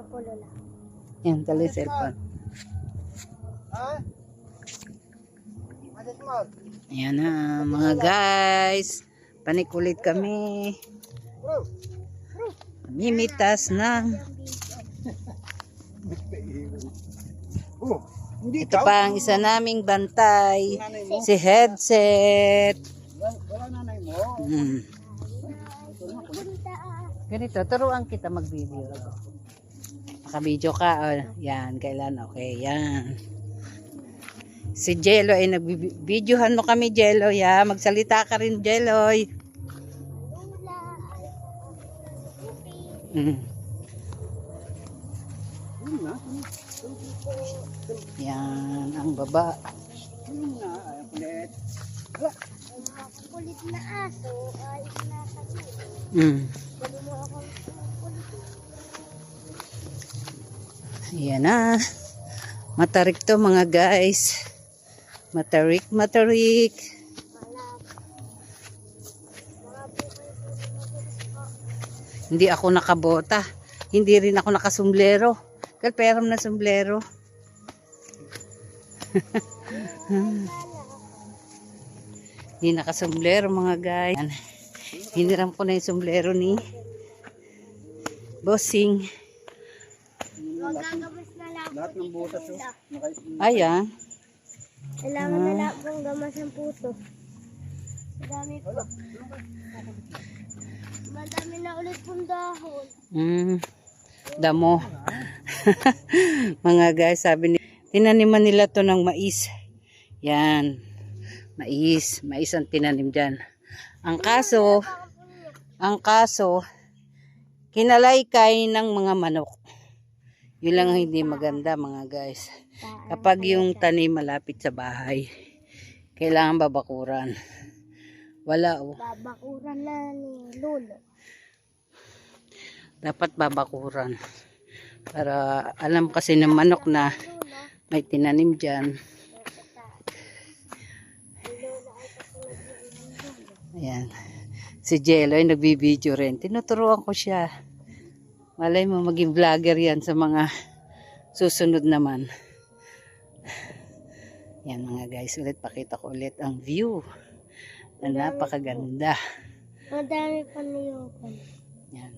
po, Lola. Yan, dali cellphone. Ayan na, mga guys. Panikulit kami. Mimitas ng... Ito pa ang isa naming bantay. Si Headset. Ganito, turuan kita mag-video. Naka-video ka. Oh, yan, kailan? Okay, yan. Si Jello ay nag-videohan mo kami, Jello. Ya. Magsalita ka rin, Jello. Yan, ang baba. Kulit na aso ay sinasagin. Yan na. Matarik to mga guys. Matarik, matarik. Hindi ako nakabota. Hindi rin ako nakasumblero. Kalperam na sombrero. Hindi nakasumblero mga guys. Hiniram ko na yung sombrero ni Bossing. Magagamas na lang Lahat ng butas yun. Ayan. Kailangan na lang kong gamas ng puto. Madami po. Madami na ulit pong dahon. Damo. Mga guys, sabi ni tinaniman nila to ng mais. Yan. Mais. Mais ang tinanim dyan. Ang kaso, kinalaykay ng mga manok. Yun lang ang hindi maganda mga guys. Kapag yung tanim malapit sa bahay, kailangan babakuran. Wala oh. Babakuran na ni Lolo. Dapat babakuran. Para alam kasi ng manok na may tinanim dyan. Ayan. Si Jello ay nagbibideo rin. Tinuturuan ko siya. Malay mo maging vlogger yan sa mga susunod naman. Yan mga guys. Ulit pakita ko ulit ang view. Na napakaganda. Madami pa niyukan. Yan.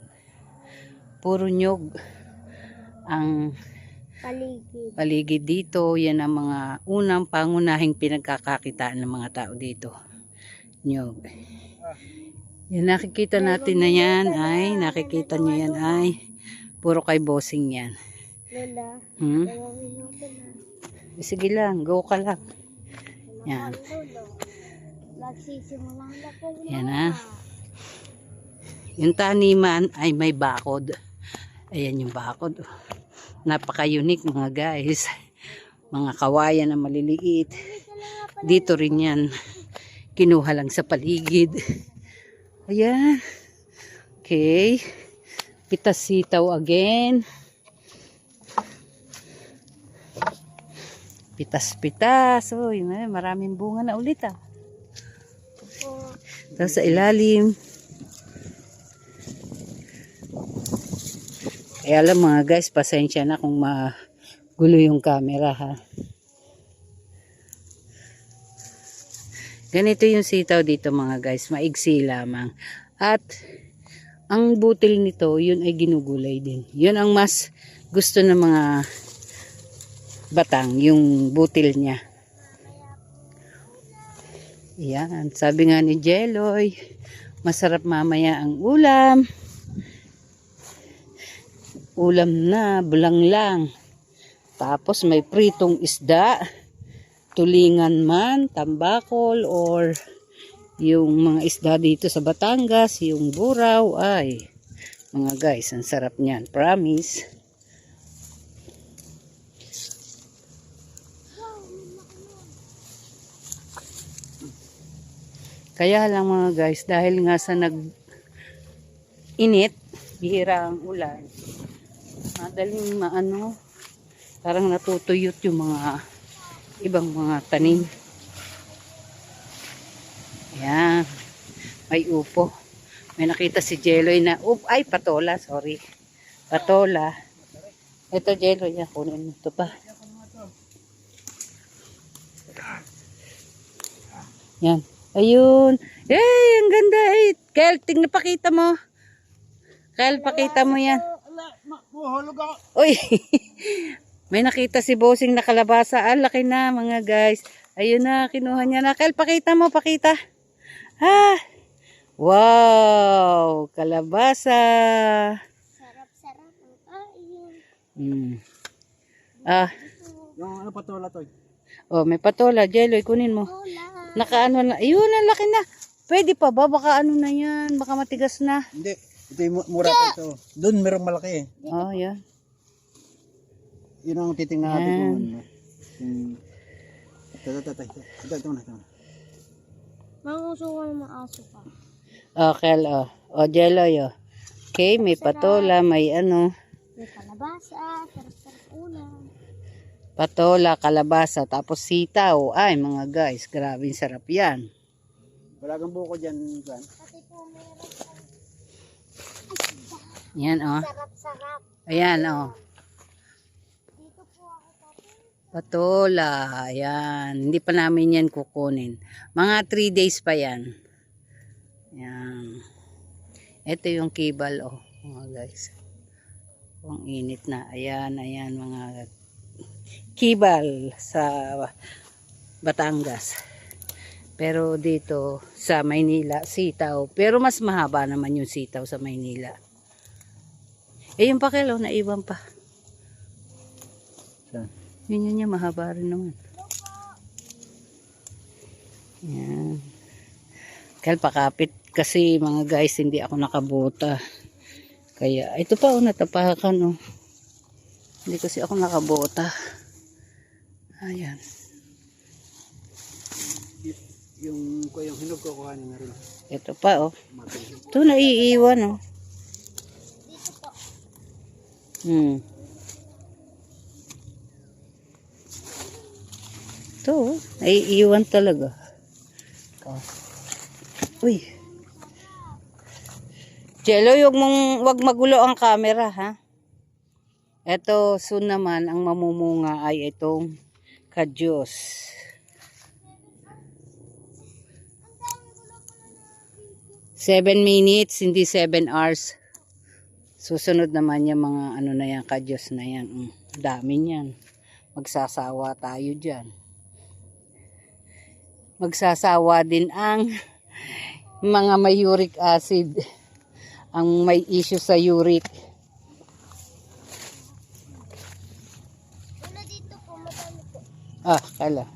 Puro nyog ang paligid dito. Yan ang mga unang pangunahing pinagkakakitaan ng mga tao dito. Nyog. Yan nakikita natin na yan ay nakikita nyo yan ay puro kay Bossing yan. Lola, Sige lang, go ka lang. Yan. Magsisimula na po. Yan ha. Yung taniman ay may bakod. Ayan yung bakod. Napaka-unique mga guys. Mga kawayan na maliliit. Dito rin yan. Kinuha lang sa paligid. Ayan. Okay. Pitas sitaw again. Pitas-pitas. Oh, yun na. Maraming bunga na ulit ah. Tapos sa ilalim. Kaya alam mga guys, pasensya na kung magulo yung camera ha. Ganito yung sitaw dito mga guys, maigsi lamang. At ang butil nito, yun ay ginugulay din. Yun ang mas gusto ng mga batang, yung butil niya. Yan, sabi nga ni Jelloy, masarap mamaya ang ulam. Ulam na, bulang lang. Tapos may pritong isda. Tulingan man, tambakol, or yung mga isda dito sa Batangas, yung buraw, ay, mga guys, ang sarap niyan, promise. Kaya lang mga guys, dahil nga sa nag-init, bihira ang ulan, madaling parang natutuyot yung mga ibang mga tanim. Ayan. May upo. May nakita si Jelloy na, ay patola, sorry. Patola. Ito, Jello, yan. Kunin mo ito pa. Yan. Ayun. Eh, ang ganda eh. Kel, tingnan, pakita mo. Kel, pakita mo yan. Uy, may nakita si Bossing na kalabasa. Ah, laki na mga guys. Ayun na, kinuha niya na. Kel, pakita mo, pakita. Ah, wow, kalabasa. Sarap-sarap ang kain. Ah, Yung ano patola to? oh, may patola. Jello, kunin mo. Hola. Nakaano na. Ayun, ang laki na. Pwede pa ba? Baka ano na yan. Baka matigas na. Hindi. Ito yung mura pa ito. Doon merong malaki eh. Oh, yan. Yun ang titingnan natin Yan. kung ano. Ito na. Mangusukan ng aso ka. Okay, oh. Oh, Jello, yo. Okay, may patola, may ano. May kalabasa, sarap-sarap ulam. Patola, kalabasa, tapos sitaw. Ay, mga guys, grabe sarap yan. Wala kang buko dyan. Juan. Pati po meron pang Yan, oh. sarap-sarap. Ayan, oh. Dito po ako tapos. Patola, ayan. Hindi pa namin yan kukunin. Mga 3 days pa yan. Yan. Ito yung kibal, oh, mga guys. Ang init na. Ayan, ayan, mga kibal sa Batangas. Pero dito sa Maynila, sitaw. Pero mas mahaba naman yung sitaw sa Maynila. Eh, yung pakilo, naiwan pa. Saan? Yun niya, mahaba rin naman. Yan. Kaya pakapit kasi mga guys, hindi ako nakabuta. Kaya, ito pa, natapakan, oh. Hindi kasi ako nakabuta. Ayan. Yung hinog ko kuhanin na rin. Ito pa, oh. Matigas. Ito, naiiwan, oh. Dito po. Ito, oh. Naiiwan talaga. Oh. Uy. Jello, wag magulo ang camera, ha? Ito, soon naman, ang mamumunga ay itong kadyos. 7 minutes, hindi 7 hours. Susunod naman yung mga ano na yan, kadyos na yan. Dami niyan. Magsasawa tayo dyan. Magsasawa din ang mga may uric acid. Ang may issue sa uric. Wala dito po, madami po. Ah, kala.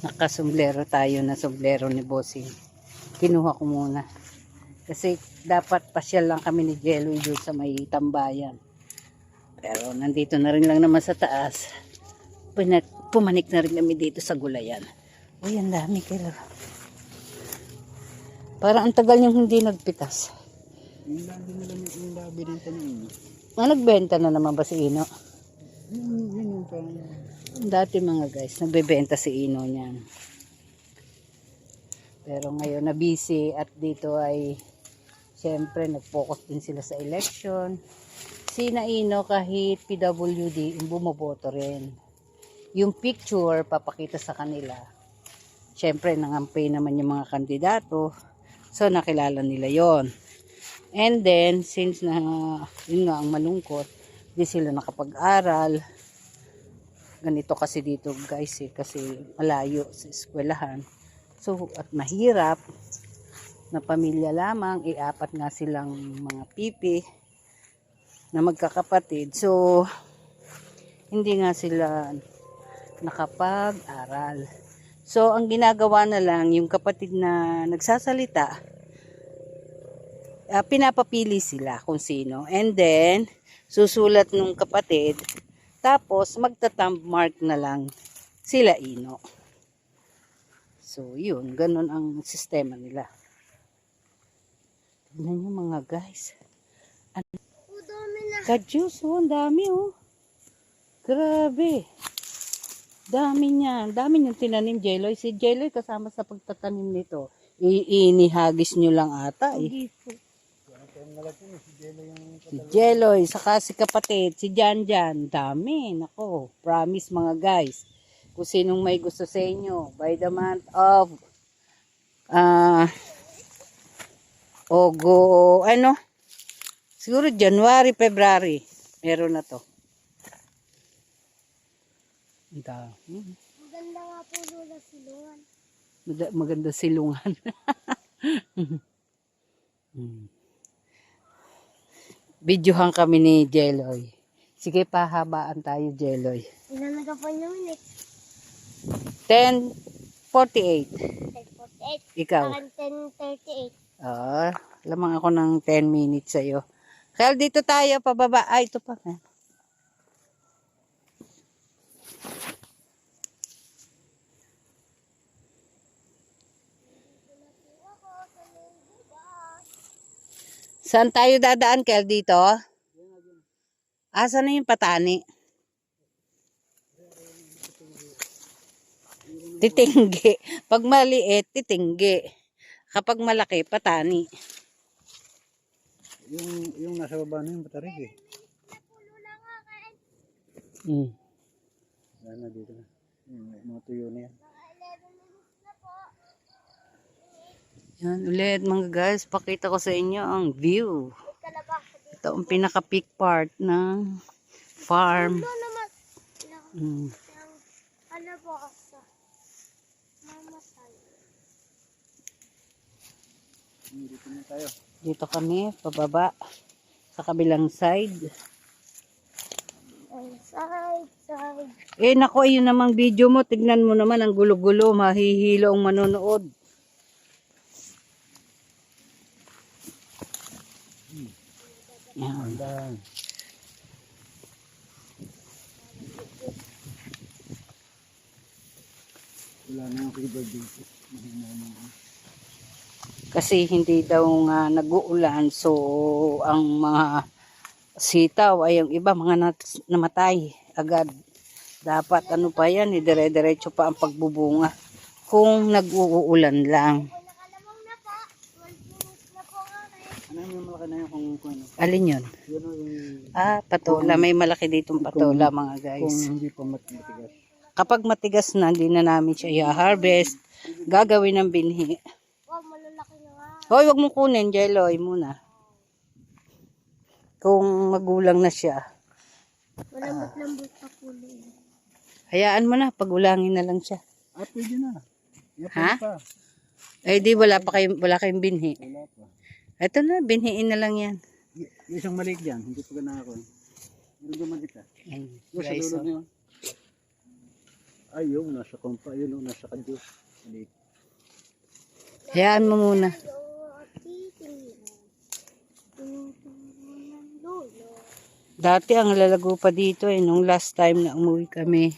Nakasumblero tayo na sombrero ni Bossing. Kinuha ko muna. Kasi dapat pasyal lang kami ni Jello doon sa may tambayan. Pero nandito na rin lang naman sa taas. Pumanik na rin kami dito sa gulayan. Uy, ang dami kilo. Parang ang tagal niyong hindi nagpitas. Yung labi nila yung labi dito ninyo. Nagbenta na naman ba si Ino? Yun yung parang... Dati mga guys, nagbebenta si Ino niyan. Pero ngayon na busy at dito ay siyempre nag-focus din sila sa election. Si Ino kahit PWD, bumoboto rin. Yung picture papakita sa kanila. Siyempre nangampay naman yung mga kandidato. So nakilala nila yon. And then since na yun nga ang malungkot, di sila nakapag-aral. Ganito kasi dito guys kasi malayo sa eskwelahan. So at mahirap na pamilya lamang, 4 nga silang mga pipi na magkakapatid. So hindi nga sila nakapag-aral. So ang ginagawa na lang yung kapatid na nagsasalita, pinapapili sila kung sino. And then susulat nung kapatid. Tapos, magta-thumb mark na lang sila Ino. So, yun. Ganun ang sistema nila. Tignan nyo mga guys. O, dami na. Kadyos, oh. Ang dami, oh. Grabe. Dami niya. Dami niyang tinanim, Jeloy. Si Jeloy kasama sa pagtatanim nito. Inihagis nyo lang ata eh. Hindi po. Si Jeloy, saka si kapatid, si Janjan. Dami. Nako, promise mga guys. Kung sinong may gusto sa inyo, by the month of siguro January, February, meron na to. Ang dami. Maganda nga po Lola silungan. Maganda silungan. Videohan kami ni Jeloy. Sige, pahabaan tayo, Jeloy. Ilan na po yung minutes? 10:48. 10:48. Ikaw? Akin 10:38. Lamang ako ng 10 minutes sa'yo. Kaya dito tayo, pababa. Ay, ito pa. Saan tayo dadaan, Kel? Dito? Saan na yung patani? Titinggi. Pag maliit, titinggi. Kapag malaki, patani. Yung nasa baba na yung batarik eh. Yan na dito na. Mga tuyo na yan. Yan ulit mga guys, pakita ko sa inyo ang view. Ito ang pinaka-peak part ng farm. Ano po asa? Mamasal. Dito na tayo. Dito kami, pababa. Sa kabilang side. Side. Nako, ayun namang video mo. Tignan mo naman ang gulo-gulo. Mahihilo ang manonood. Yan. Wala na yung river dito. Kasi hindi daw nga nag-uulan. So, ang mga sitaw ay yung iba mga namatay agad. Dapat ano pa yan, dire-diretso pa ang pagbubunga. Kung nag-uulan lang. Ano yung malaki na yung kung ano? Alin yun? Yun o yung Patola. May malaki ditong patola mga kung guys. hindi pa matigas. Kapag matigas na, hindi na namin siya i-harvest. Gagawin ng binhi. Wow, malalaki na nga. Hoy, wag mo kunin, Jeloy muna. Kung magulang na siya. Malambot-lambot pa po. Hayaan mo na, pagulangin na lang siya. Pwede na. Ha? Pa. Di wala kayong binhi. Wala pa. Ito na, binhiin na lang yan. Yung isang maliit dyan, hindi pa gana ako. Meron duman kita. Ayun, Yung sa guys, lulod na yun. Ay, yung nasa kompa, yun yung nasa kadyo. Maliit. hayaan mo muna. Dati ang lalago pa dito nung last time na umuwi kami.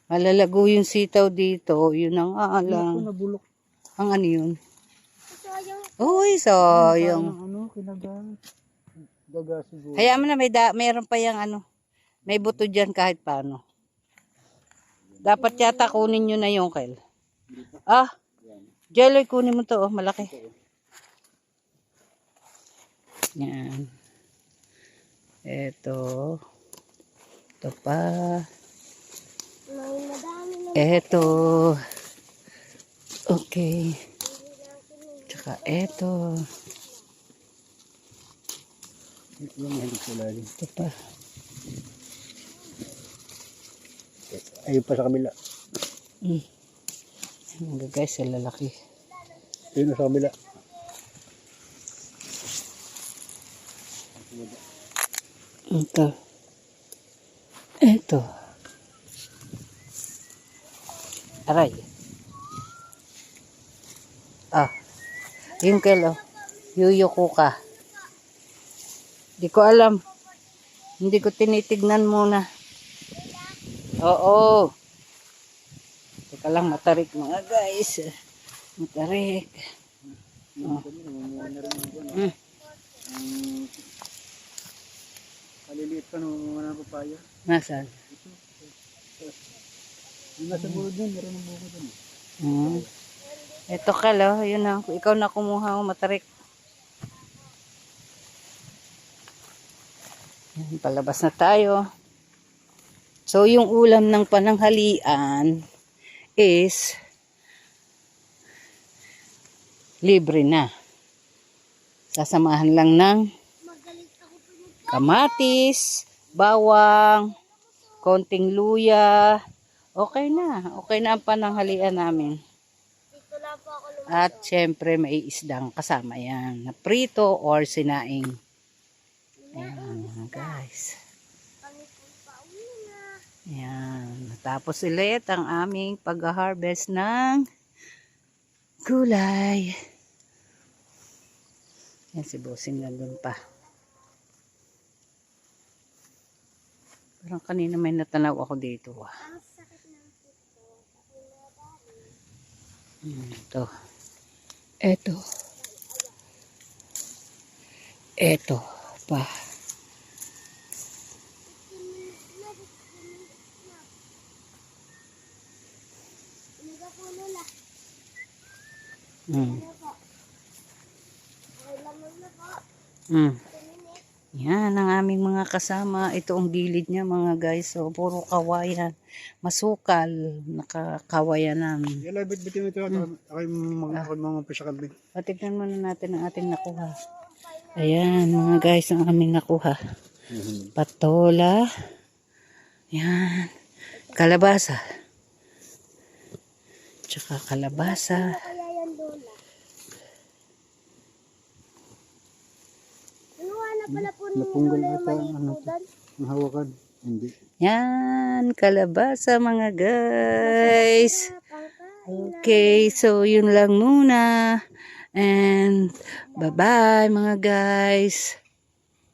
Malalago yung sitaw dito, yun ang alang. Nabulok. Ang ano yun? Uy, sayang. Ano, daga siguro. Hayaan mo na, meron pa yung ano. May buto dyan kahit paano. Dapat yata kunin nyo na yung Kel. Jeloy, kunin mo to, malaki. Yan. Ito pa. Ito. Okay. Tsaka ito. Yung hindi ko lagi. Ito pa. Ayun pa sa kabila. Mga guys, lalaki. Ayun sa kabila. Ito. Ito. Aray. Yung Kel, yuyuko ka. Di ko alam. Hindi ko tinitignan muna. Oo. Teka lang, matarik mga guys. Matarik. Kaliliit pa nung mga papaya. Nasaan? Ito. Yung nasa bulod yun, meron ng buko dun. Ito kalo, yun na. Ikaw na kumuha mo matarik. Yan, palabas na tayo. So, yung ulam ng pananghalian is libre na. Sasamahan lang ng kamatis, bawang, konting luya. Okay na. Okay na ang pananghalian namin. Dito lang po ako lumabas. At syempre may isdang kasama yan. Na prito or sinaing. Ayan mga guys. Kami po pauwi na. Ayan. Tapos ulit ang aming pag-harvest ng gulay. Yan si Bossing nandun pa. Parang kanina may natanaw ako dito. Ang sakit ng puto. Ito. Ito. Ito pa. Iniga po nila. Mm. Ano po? Okay lang na po. Mm. 2 minutes. Yan ang aming mga kasama. Ito ang gilid niya mga guys. So, puro kawayan. Masukal. Nakakawayan namin. Yan, bit-bitin mo ito. Ako mga pisakabig. Patignan muna natin ang ating nakuha. Ayan mga guys ang aming nakuha. Patola. Yan. Kalabasa. Tsaka kalabasa. Kaya yan doon na. Ano na pala po ni Napunggal Lola yung ata ang maliit ano po to. doon? Ang hawakan. Hindi. Yan. Kalabasa mga guys. Pangkain. Okay. So yun lang muna. And bye-bye mga guys.